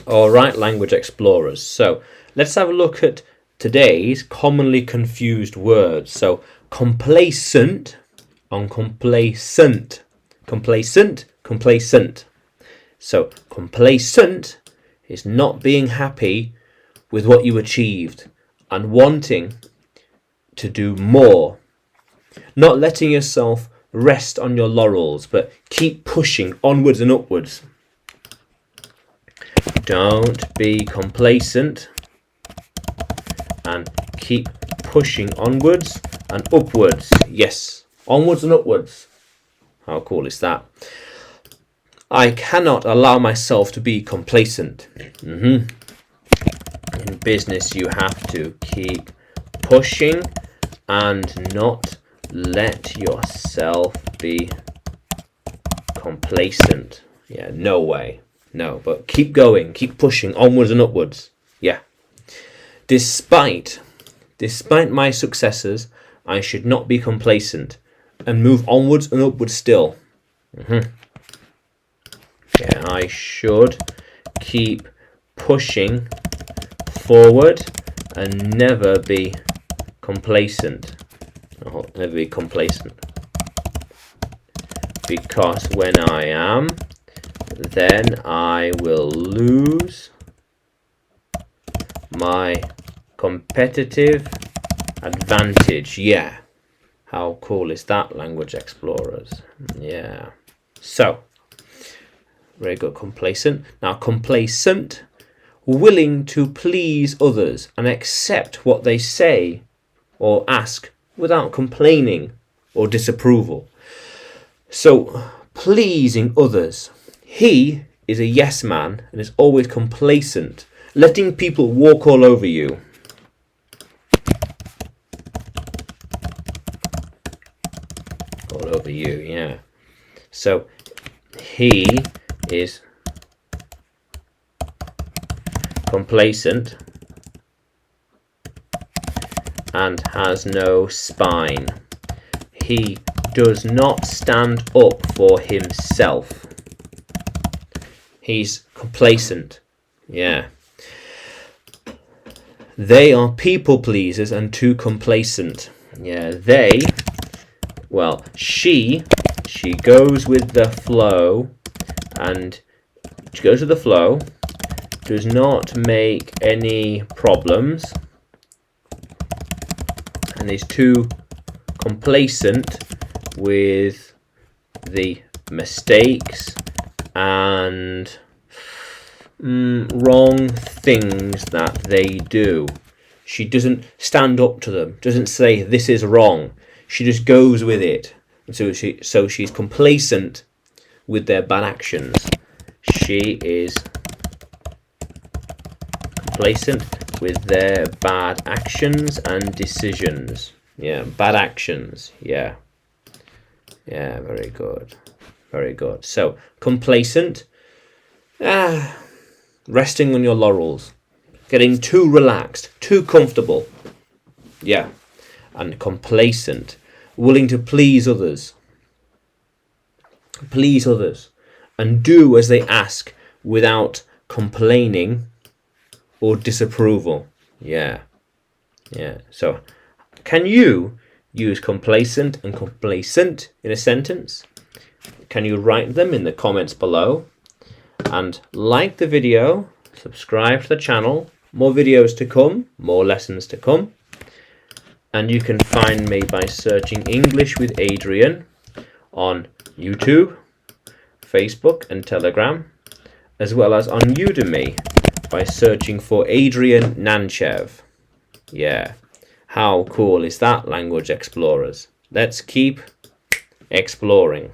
All right, language explorers. So let's have a look at today's commonly confused words. So complacent and complacent. Complacent, complacent. So complacent is not being happy with what you achieved and wanting to do more. Not letting yourself rest on your laurels, but keep pushing onwards and upwards. Don't be complacent and keep pushing onwards and upwards. Yes, onwards and upwards. How cool is that? I cannot allow myself to be complacent. In business, you have to keep pushing and not let yourself be complacent. Yeah, no way. No, but keep going, keep pushing onwards and upwards. Yeah. Despite my successes, I should not be complacent and move onwards and upwards still. Yeah, I should keep pushing forward and never be complacent. Never be complacent. Because when I am, then I will lose my competitive advantage. Yeah. How cool is that, language explorers? Yeah. So, very good, complacent. Now, complacent, willing to please others and accept what they say or ask without complaining or disapproval. So, pleasing others. He is a yes man and is always complacent, letting people walk all over you. All over you, yeah. So he is complacent and has no spine. He does not stand up for himself. He's complacent. Yeah. They are people pleasers and too complacent. Yeah, she goes with the flow, and she goes with the flow, does not make any problems, and is too complacent with the mistakes and wrong things that they do. She doesn't stand up to them, doesn't say this is wrong. She just goes with it. And so she's complacent with their bad actions. She is complacent with their bad actions and decisions. Yeah, bad actions. Yeah. Yeah, very good. Very good. So, complacent, resting on your laurels, getting too relaxed, too comfortable. Yeah. And complacent, willing to please others. Please others. And do as they ask without complaining or disapproval. Yeah. Yeah. So, can you use complacent and complacent in a sentence? Can you write them in the comments below? And like the video, subscribe to the channel. More videos to come, more lessons to come. And you can find me by searching English with Adrian on YouTube, Facebook and Telegram, as well as on Udemy by searching for Adrian Nanchev. Yeah, how cool is that, language explorers? Let's keep exploring.